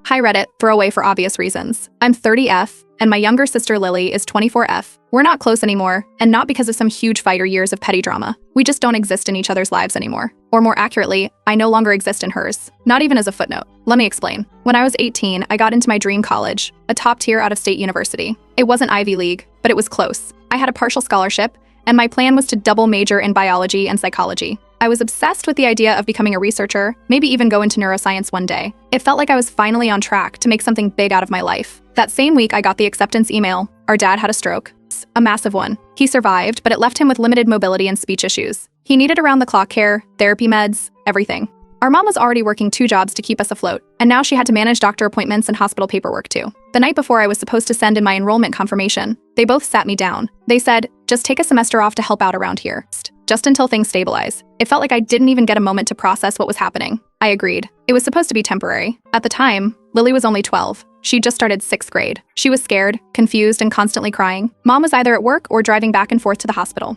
Hi Reddit, throwaway for obvious reasons. I'm 30F, and my younger sister Lily is 24F. We're not close anymore, and not because of some huge fight or years of petty drama. We just don't exist in each other's lives anymore. Or more accurately, I no longer exist in hers. Not even as a footnote. Let me explain. When I was 18, I got into my dream college, a top-tier out-of-state university. It wasn't Ivy League, but it was close. I had a partial scholarship, and my plan was to double major in biology and psychology. I was obsessed with the idea of becoming a researcher, maybe even go into neuroscience one day. It felt like I was finally on track to make something big out of my life. That same week, I got the acceptance email. Our dad had a stroke, a massive one. He survived, but it left him with limited mobility and speech issues. He needed around-the-clock care, therapy meds, everything. Our mom was already working 2 jobs to keep us afloat, and now she had to manage doctor appointments and hospital paperwork too. The night before I was supposed to send in my enrollment confirmation, they both sat me down. They said, just take a semester off to help out around here, just until things stabilize. It felt like I didn't even get a moment to process what was happening. I agreed. It was supposed to be temporary. At the time, Lily was only 12. She'd just started 6th grade. She was scared, confused, and constantly crying. Mom was either at work or driving back and forth to the hospital.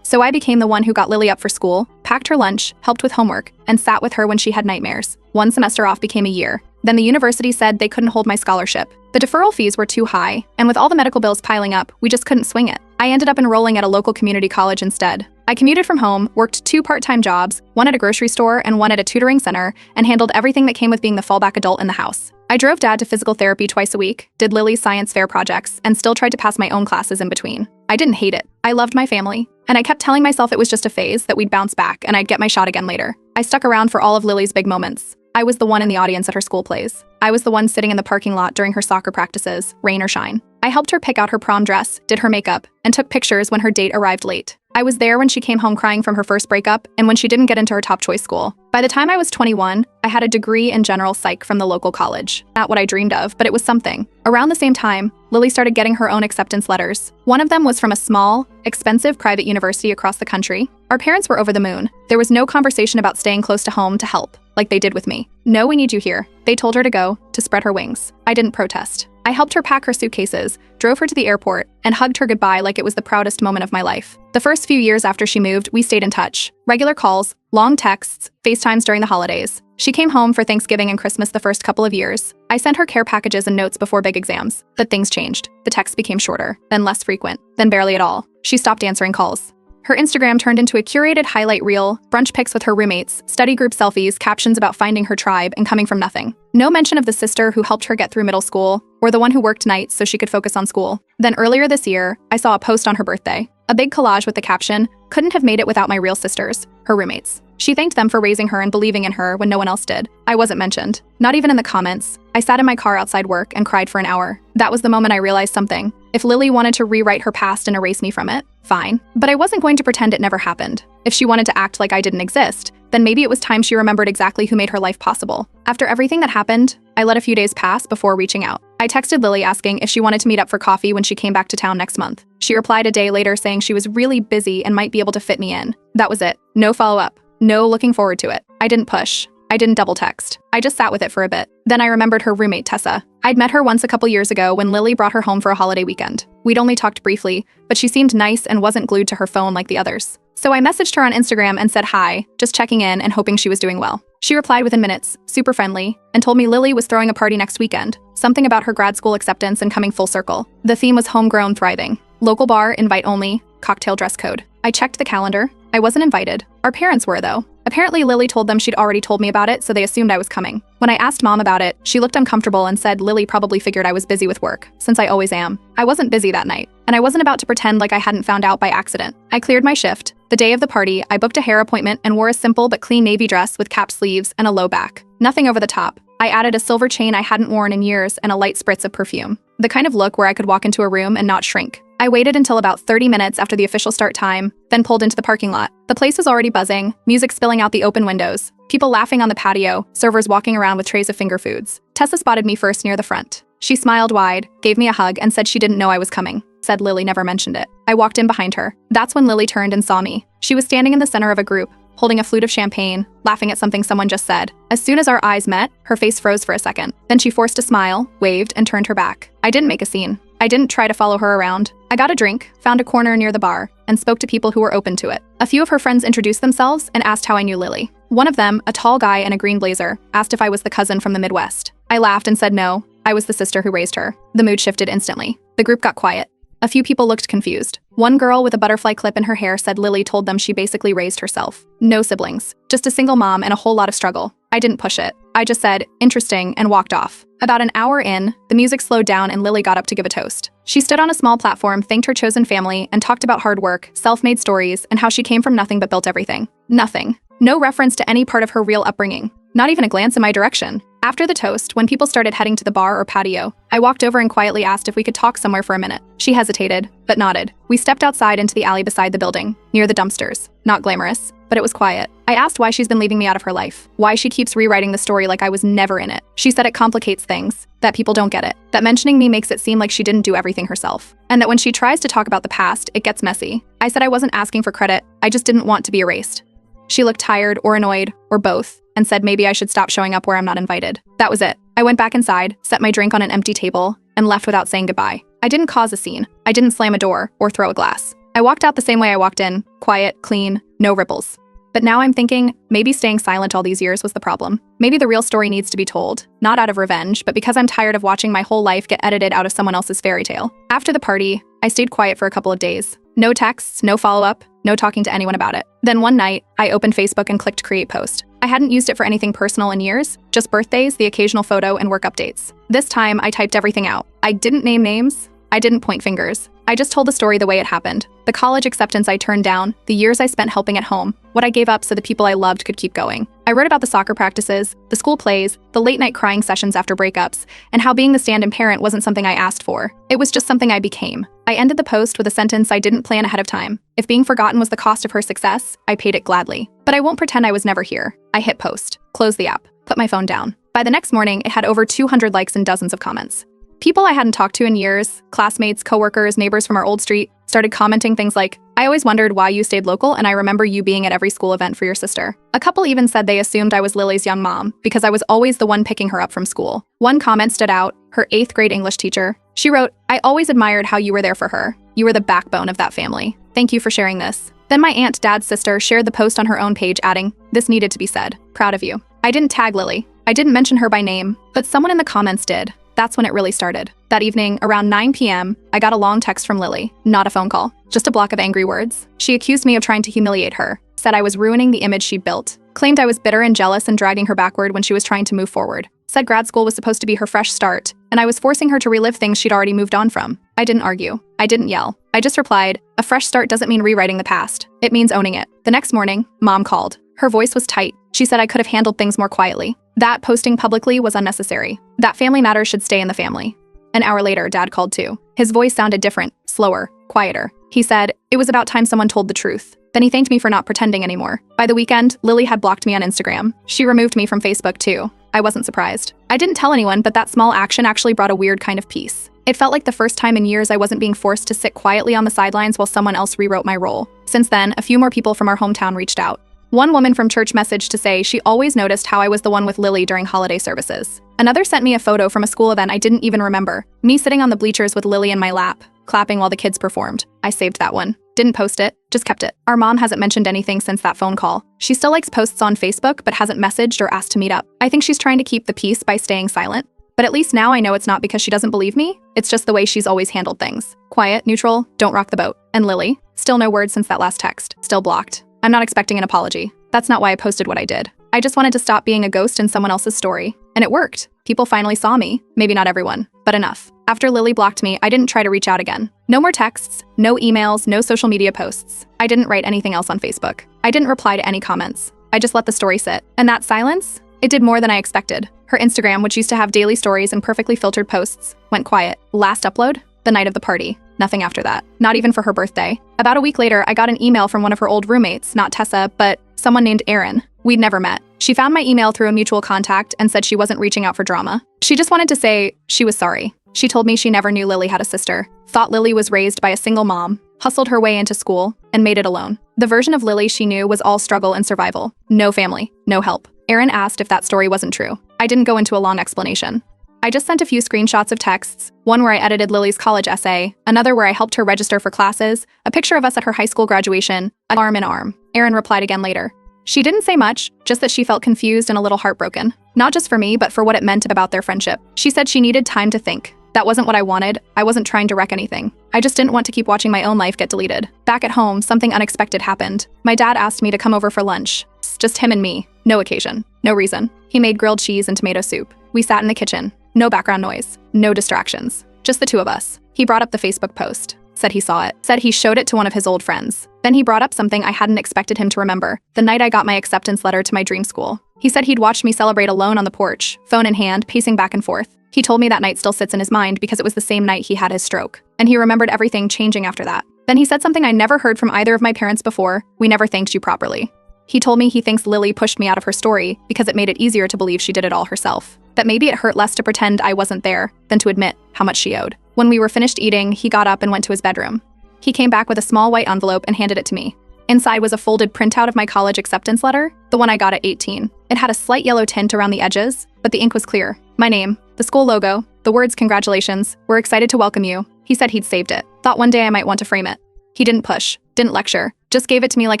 So I became the one who got Lily up for school, packed her lunch, helped with homework, and sat with her when she had nightmares. 1 semester off became a year. Then the university said they couldn't hold my scholarship. The deferral fees were too high, and with all the medical bills piling up, we just couldn't swing it. I ended up enrolling at a local community college instead. I commuted from home, worked 2 part-time jobs, one at a grocery store and one at a tutoring center, and handled everything that came with being the fallback adult in the house. I drove Dad to physical therapy twice a week, did Lily's science fair projects, and still tried to pass my own classes in between. I didn't hate it. I loved my family, and I kept telling myself it was just a phase, that we'd bounce back and I'd get my shot again later. I stuck around for all of Lily's big moments. I was the one in the audience at her school plays. I was the one sitting in the parking lot during her soccer practices, rain or shine. I helped her pick out her prom dress, did her makeup, and took pictures when her date arrived late. I was there when she came home crying from her first breakup and when she didn't get into her top choice school. By the time I was 21, I had a degree in general psych from the local college. Not what I dreamed of, but it was something. Around the same time, Lily started getting her own acceptance letters. One of them was from a small, expensive private university across the country. Our parents were over the moon. There was no conversation about staying close to home to help, like they did with me. No, we need you here. They told her to go, to spread her wings. I didn't protest. I helped her pack her suitcases, drove her to the airport, and hugged her goodbye like it was the proudest moment of my life. The first few years after she moved, we stayed in touch. Regular calls, long texts, FaceTimes during the holidays. She came home for Thanksgiving and Christmas the first couple of years. I sent her care packages and notes before big exams. But things changed. The texts became shorter, then less frequent, then barely at all. She stopped answering calls. Her Instagram turned into a curated highlight reel, brunch pics with her roommates, study group selfies, captions about finding her tribe and coming from nothing. No mention of the sister who helped her get through middle school, or the one who worked nights so she could focus on school. Then earlier this year, I saw a post on her birthday. A big collage with the caption, "Couldn't have made it without my real sisters," her roommates. She thanked them for raising her and believing in her when no one else did. I wasn't mentioned. Not even in the comments. I sat in my car outside work and cried for an hour. That was the moment I realized something. If Lily wanted to rewrite her past and erase me from it, fine. But I wasn't going to pretend it never happened. If she wanted to act like I didn't exist, then maybe it was time she remembered exactly who made her life possible. After everything that happened, I let a few days pass before reaching out. I texted Lily asking if she wanted to meet up for coffee when she came back to town next month. She replied a day later saying she was really busy and might be able to fit me in. That was it. No follow-up. No looking forward to it. I didn't push. I didn't double text. I just sat with it for a bit. Then I remembered her roommate, Tessa. I'd met her once a couple years ago when Lily brought her home for a holiday weekend. We'd only talked briefly, but she seemed nice and wasn't glued to her phone like the others. So I messaged her on Instagram and said hi, just checking in and hoping she was doing well. She replied within minutes, super friendly, and told me Lily was throwing a party next weekend. Something about her grad school acceptance and coming full circle. The theme was homegrown thriving. Local bar, invite only, cocktail dress code. I checked the calendar. I wasn't invited. Our parents were, though. Apparently, Lily told them she'd already told me about it, so they assumed I was coming. When I asked Mom about it, she looked uncomfortable and said Lily probably figured I was busy with work, since I always am. I wasn't busy that night, and I wasn't about to pretend like I hadn't found out by accident. I cleared my shift. The day of the party, I booked a hair appointment and wore a simple but clean navy dress with cap sleeves and a low back. Nothing over the top. I added a silver chain I hadn't worn in years and a light spritz of perfume. The kind of look where I could walk into a room and not shrink. I waited until about 30 minutes after the official start time, then pulled into the parking lot. The place was already buzzing, music spilling out the open windows, people laughing on the patio, servers walking around with trays of finger foods. Tessa spotted me first near the front. She smiled wide, gave me a hug, and said she didn't know I was coming. Said Lily never mentioned it. I walked in behind her. That's when Lily turned and saw me. She was standing in the center of a group, holding a flute of champagne, laughing at something someone just said. As soon as our eyes met, her face froze for a second. Then she forced a smile, waved, and turned her back. I didn't make a scene. I didn't try to follow her around. I got a drink, found a corner near the bar, and spoke to people who were open to it. A few of her friends introduced themselves and asked how I knew Lily. One of them, a tall guy in a green blazer, asked if I was the cousin from the Midwest. I laughed and said no, I was the sister who raised her. The mood shifted instantly. The group got quiet. A few people looked confused. One girl with a butterfly clip in her hair said Lily told them she basically raised herself. No siblings, just a single mom and a whole lot of struggle. I didn't push it. I just said, interesting, and walked off. About an hour in, the music slowed down and Lily got up to give a toast. She stood on a small platform, thanked her chosen family, and talked about hard work, self-made stories, and how she came from nothing but built everything. Nothing. No reference to any part of her real upbringing. Not even a glance in my direction. After the toast, when people started heading to the bar or patio, I walked over and quietly asked if we could talk somewhere for a minute. She hesitated, but nodded. We stepped outside into the alley beside the building, near the dumpsters. Not glamorous, but it was quiet. I asked why she's been leaving me out of her life, why she keeps rewriting the story like I was never in it. She said it complicates things, that people don't get it, that mentioning me makes it seem like she didn't do everything herself, and that when she tries to talk about the past, it gets messy. I said I wasn't asking for credit, I just didn't want to be erased. She looked tired or annoyed, or both, and said maybe I should stop showing up where I'm not invited. That was it. I went back inside, set my drink on an empty table, and left without saying goodbye. I didn't cause a scene. I didn't slam a door or throw a glass. I walked out the same way I walked in, quiet, clean, no ripples. But now I'm thinking, maybe staying silent all these years was the problem. Maybe the real story needs to be told, not out of revenge, but because I'm tired of watching my whole life get edited out of someone else's fairy tale. After the party, I stayed quiet for a couple of days. No texts, no follow-up, no talking to anyone about it. Then one night, I opened Facebook and clicked create post. I hadn't used it for anything personal in years, just birthdays, the occasional photo, and work updates. This time, I typed everything out. I didn't name names. I didn't point fingers. I just told the story the way it happened. The college acceptance I turned down, the years I spent helping at home, what I gave up so the people I loved could keep going. I wrote about the soccer practices, the school plays, the late-night crying sessions after breakups, and how being the stand-in parent wasn't something I asked for. It was just something I became. I ended the post with a sentence I didn't plan ahead of time. If being forgotten was the cost of her success, I paid it gladly. But I won't pretend I was never here. I hit post, closed the app, put my phone down. By the next morning, it had over 200 likes and dozens of comments. People I hadn't talked to in years, classmates, coworkers, neighbors from our old street, started commenting things like, I always wondered why you stayed local and I remember you being at every school event for your sister. A couple even said they assumed I was Lily's young mom because I was always the one picking her up from school. One comment stood out, her 8th grade English teacher. She wrote, I always admired how you were there for her. You were the backbone of that family. Thank you for sharing this. Then my aunt, dad's sister, shared the post on her own page adding, this needed to be said. Proud of you. I didn't tag Lily. I didn't mention her by name, but someone in the comments did. That's when it really started. That evening, around 9 p.m., I got a long text from Lily. Not a phone call, just a block of angry words. She accused me of trying to humiliate her, said I was ruining the image she built, claimed I was bitter and jealous and dragging her backward when she was trying to move forward, said grad school was supposed to be her fresh start, and I was forcing her to relive things she'd already moved on from. I didn't argue. I didn't yell. I just replied, a fresh start doesn't mean rewriting the past. It means owning it. The next morning, Mom called. Her voice was tight. She said I could have handled things more quietly. That posting publicly was unnecessary. That family matters should stay in the family. An hour later, Dad called too. His voice sounded different, slower, quieter. He said, it was about time someone told the truth. Then he thanked me for not pretending anymore. By the weekend, Lily had blocked me on Instagram. She removed me from Facebook too. I wasn't surprised. I didn't tell anyone, but that small action actually brought a weird kind of peace. It felt like the first time in years I wasn't being forced to sit quietly on the sidelines while someone else rewrote my role. Since then, a few more people from our hometown reached out. One woman from church messaged to say she always noticed how I was the one with Lily during holiday services. Another sent me a photo from a school event I didn't even remember. Me sitting on the bleachers with Lily in my lap, clapping while the kids performed. I saved that one. Didn't post it, just kept it. Our mom hasn't mentioned anything since that phone call. She still likes posts on Facebook but hasn't messaged or asked to meet up. I think she's trying to keep the peace by staying silent. But at least now I know it's not because she doesn't believe me. It's just the way she's always handled things. Quiet, neutral, don't rock the boat. And Lily? Still no word since that last text. Still blocked. I'm not expecting an apology. That's not why I posted what I did. I just wanted to stop being a ghost in someone else's story. And it worked. People finally saw me. Maybe not everyone, but enough. After Lily blocked me, I didn't try to reach out again. No more texts, no emails, no social media posts. I didn't write anything else on Facebook. I didn't reply to any comments. I just let the story sit. And that silence? It did more than I expected. Her Instagram, which used to have daily stories and perfectly filtered posts, went quiet. Last upload? The night of the party. Nothing after that. Not even for her birthday. About a week later, I got an email from one of her old roommates, not Tessa, but someone named Erin. We'd never met. She found my email through a mutual contact and said she wasn't reaching out for drama. She just wanted to say she was sorry. She told me she never knew Lily had a sister, thought Lily was raised by a single mom, hustled her way into school, and made it alone. The version of Lily she knew was all struggle and survival. No family, no help. Erin asked if that story wasn't true. I didn't go into a long explanation. I just sent a few screenshots of texts, one where I edited Lily's college essay, another where I helped her register for classes, a picture of us at her high school graduation, arm in arm. Erin replied again later. She didn't say much, just that she felt confused and a little heartbroken. Not just for me, but for what it meant about their friendship. She said she needed time to think. That wasn't what I wanted. I wasn't trying to wreck anything. I just didn't want to keep watching my own life get deleted. Back at home, something unexpected happened. My dad asked me to come over for lunch. Just him and me. No occasion. No reason. He made grilled cheese and tomato soup. We sat in the kitchen. No background noise. No distractions. Just the two of us. He brought up the Facebook post. Said he saw it. Said he showed it to one of his old friends. Then he brought up something I hadn't expected him to remember. The night I got my acceptance letter to my dream school. He said he'd watched me celebrate alone on the porch, phone in hand, pacing back and forth. He told me that night still sits in his mind because it was the same night he had his stroke. And he remembered everything changing after that. Then he said something I never heard from either of my parents before. We never thanked you properly. He told me he thinks Lily pushed me out of her story because it made it easier to believe she did it all herself. That maybe it hurt less to pretend I wasn't there than to admit how much she owed. When we were finished eating, he got up and went to his bedroom. He came back with a small white envelope and handed it to me. Inside was a folded printout of my college acceptance letter, the one I got at 18. It had a slight yellow tint around the edges, but the ink was clear. My name, the school logo, the words "Congratulations, we're excited to welcome you." He said he'd saved it. Thought one day I might want to frame it. He didn't push, didn't lecture, just gave it to me like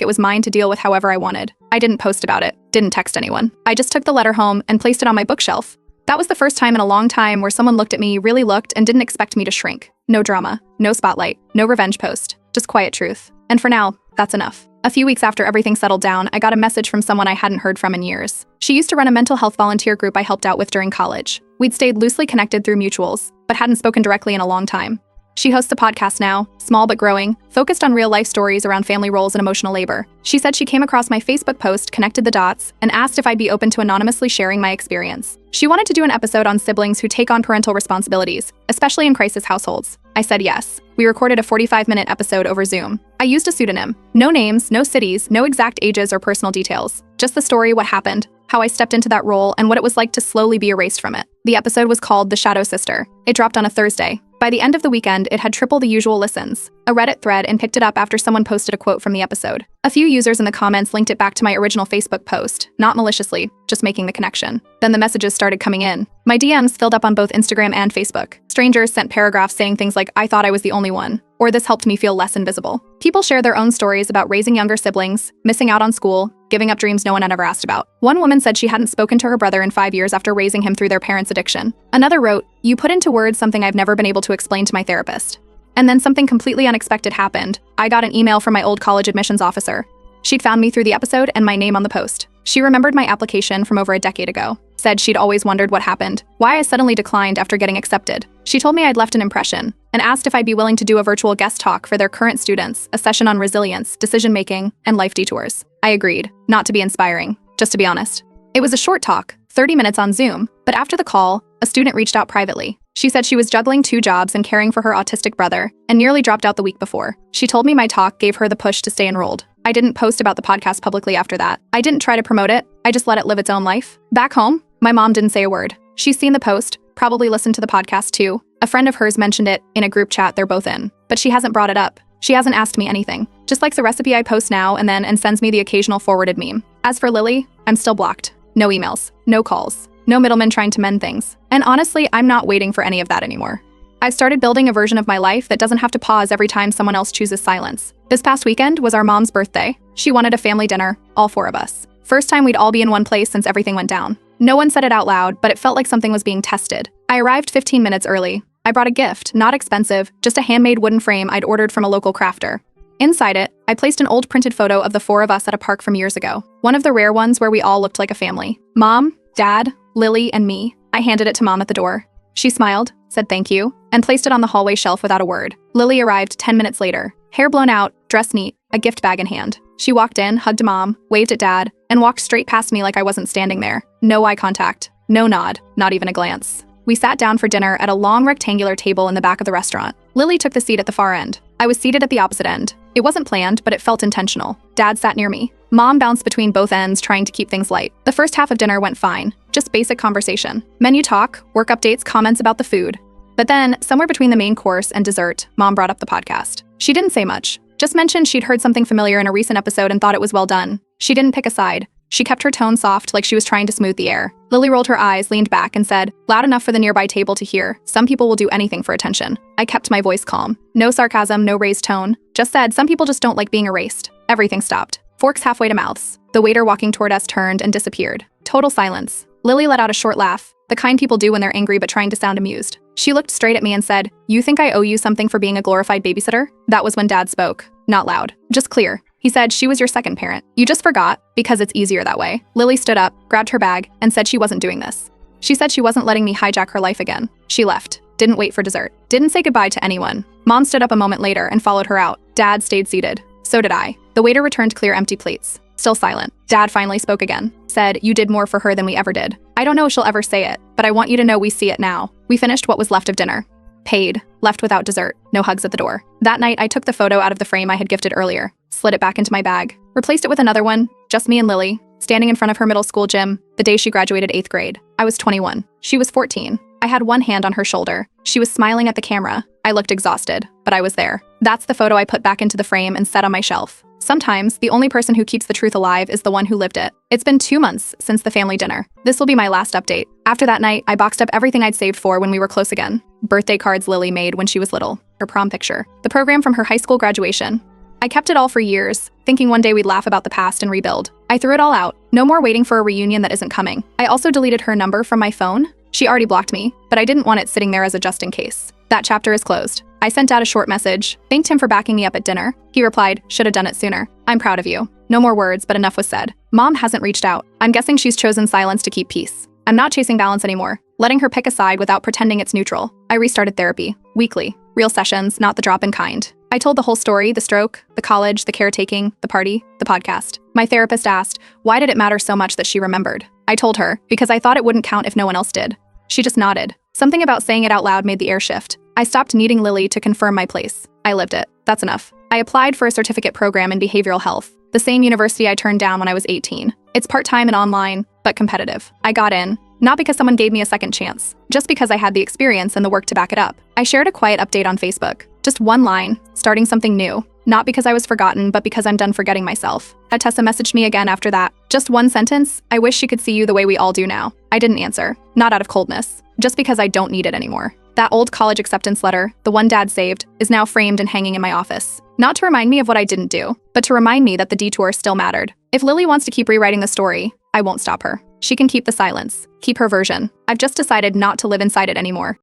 it was mine to deal with however I wanted. I didn't post about it, didn't text anyone. I just took the letter home and placed it on my bookshelf. That was the first time in a long time where someone looked at me, really looked, and didn't expect me to shrink. No drama, no spotlight, no revenge post, just quiet truth. And for now, that's enough. A few weeks after everything settled down, I got a message from someone I hadn't heard from in years. She used to run a mental health volunteer group I helped out with during college. We'd stayed loosely connected through mutuals, but hadn't spoken directly in a long time. She hosts a podcast now, small but growing, focused on real-life stories around family roles and emotional labor. She said she came across my Facebook post, connected the dots, and asked if I'd be open to anonymously sharing my experience. She wanted to do an episode on siblings who take on parental responsibilities, especially in crisis households. I said yes. We recorded a 45-minute episode over Zoom. I used a pseudonym. No names, no cities, no exact ages or personal details. Just the story, what happened, how I stepped into that role, and what it was like to slowly be erased from it. The episode was called The Shadow Sister. It dropped on a Thursday. By the end of the weekend, it had triple the usual listens. A Reddit thread and picked it up after someone posted a quote from the episode. A few users in the comments linked it back to my original Facebook post, not maliciously, just making the connection. Then the messages started coming in. My DMs filled up on both Instagram and Facebook. Strangers sent paragraphs saying things like, "I thought I was the only one," or "This helped me feel less invisible." People share their own stories about raising younger siblings, missing out on school, giving up dreams no one had ever asked about. One woman said she hadn't spoken to her brother in 5 years after raising him through their parents' addiction. Another wrote, "You put into words something I've never been able to explain to my therapist." And then something completely unexpected happened. I got an email from my old college admissions officer. She'd found me through the episode and my name on the post. She remembered my application from over a decade ago. Said she'd always wondered what happened, why I suddenly declined after getting accepted. She told me I'd left an impression, and asked if I'd be willing to do a virtual guest talk for their current students, a session on resilience, decision-making, and life detours. I agreed, not to be inspiring, just to be honest. It was a short talk, 30 minutes on Zoom, but after the call, a student reached out privately. She said she was juggling 2 jobs and caring for her autistic brother, and nearly dropped out the week before. She told me my talk gave her the push to stay enrolled. I didn't post about the podcast publicly after that. I didn't try to promote it, I just let it live its own life. Back home, my mom didn't say a word. She's seen the post, probably listened to the podcast too. A friend of hers mentioned it in a group chat they're both in, but she hasn't brought it up. She hasn't asked me anything. Just likes a recipe I post now and then and sends me the occasional forwarded meme. As for Lily, I'm still blocked. No emails, no calls, no middlemen trying to mend things. And honestly, I'm not waiting for any of that anymore. I've started building a version of my life that doesn't have to pause every time someone else chooses silence. This past weekend was our mom's birthday. She wanted a family dinner, all 4 of us. First time we'd all be in one place since everything went down. No one said it out loud, but it felt like something was being tested. I arrived 15 minutes early. I brought a gift, not expensive, just a handmade wooden frame I'd ordered from a local crafter. Inside it, I placed an old printed photo of the 4 of us at a park from years ago. One of the rare ones where we all looked like a family. Mom, Dad, Lily, and me. I handed it to Mom at the door. She smiled, said thank you, and placed it on the hallway shelf without a word. Lily arrived 10 minutes later, hair blown out, dressed neat, a gift bag in hand. She walked in, hugged Mom, waved at Dad, and walked straight past me like I wasn't standing there. No eye contact, no nod, not even a glance. We sat down for dinner at a long rectangular table in the back of the restaurant. Lily took the seat at the far end. I was seated at the opposite end. It wasn't planned, but it felt intentional. Dad sat near me. Mom bounced between both ends, trying to keep things light. The first half of dinner went fine, just basic conversation. Menu talk, work updates, comments about the food. But then, somewhere between the main course and dessert, Mom brought up the podcast. She didn't say much, just mentioned she'd heard something familiar in a recent episode and thought it was well done. She didn't pick a side. She kept her tone soft, like she was trying to smooth the air. Lily rolled her eyes, leaned back, and said, loud enough for the nearby table to hear, "Some people will do anything for attention." I kept my voice calm. No sarcasm, no raised tone. Just said, some people just don't like being erased. Everything stopped. Forks halfway to mouths. The waiter walking toward us turned and disappeared. Total silence. Lily let out a short laugh, the kind people do when they're angry but trying to sound amused. She looked straight at me and said, "You think I owe you something for being a glorified babysitter?" That was when Dad spoke. Not loud, just clear. He said she was your second parent. You just forgot, because it's easier that way. Lily stood up, grabbed her bag, and said she wasn't doing this. She said she wasn't letting me hijack her life again. She left. Didn't wait for dessert. Didn't say goodbye to anyone. Mom stood up a moment later and followed her out. Dad stayed seated. So did I. The waiter returned clear empty plates. Still silent. Dad finally spoke again. Said, "You did more for her than we ever did. I don't know if she'll ever say it, but I want you to know we see it now." We finished what was left of dinner. Paid. Left without dessert. No hugs at the door. That night, I took the photo out of the frame I had gifted earlier, slid it back into my bag, replaced it with another one, just me and Lily, standing in front of her middle school gym, the day she graduated 8th grade. I was 21. She was 14. I had one hand on her shoulder. She was smiling at the camera. I looked exhausted, but I was there. That's the photo I put back into the frame and set on my shelf. Sometimes, the only person who keeps the truth alive is the one who lived it. It's been 2 months since the family dinner. This will be my last update. After that night, I boxed up everything I'd saved for when we were close again. Birthday cards Lily made when she was little, her prom picture, the program from her high school graduation. I kept it all for years, thinking one day we'd laugh about the past and rebuild. I threw it all out. No more waiting for a reunion that isn't coming. I also deleted her number from my phone. She already blocked me, but I didn't want it sitting there as a just in case. That chapter is closed. I sent Dad a short message, thanked him for backing me up at dinner. He replied, "Should have done it sooner. I'm proud of you." No more words, but enough was said. Mom hasn't reached out. I'm guessing she's chosen silence to keep peace. I'm not chasing balance anymore, letting her pick a side without pretending it's neutral. I restarted therapy, weekly. Real sessions, not the drop-in kind. I told the whole story, the stroke, the college, the caretaking, the party, the podcast. My therapist asked, why did it matter so much that she remembered? I told her, because I thought it wouldn't count if no one else did. She just nodded. Something about saying it out loud made the air shift. I stopped needing Lily to confirm my place. I lived it. That's enough. I applied for a certificate program in behavioral health, the same university I turned down when I was 18. It's part-time and online, but competitive. I got in, not because someone gave me a second chance, just because I had the experience and the work to back it up. I shared a quiet update on Facebook. Just one line, starting something new. Not because I was forgotten, but because I'm done forgetting myself. Tessa messaged me again after that. Just one sentence, "I wish she could see you the way we all do now." I didn't answer, not out of coldness, just because I don't need it anymore. That old college acceptance letter, the one Dad saved, is now framed and hanging in my office. Not to remind me of what I didn't do, but to remind me that the detour still mattered. If Lily wants to keep rewriting the story, I won't stop her. She can keep the silence, keep her version. I've just decided not to live inside it anymore.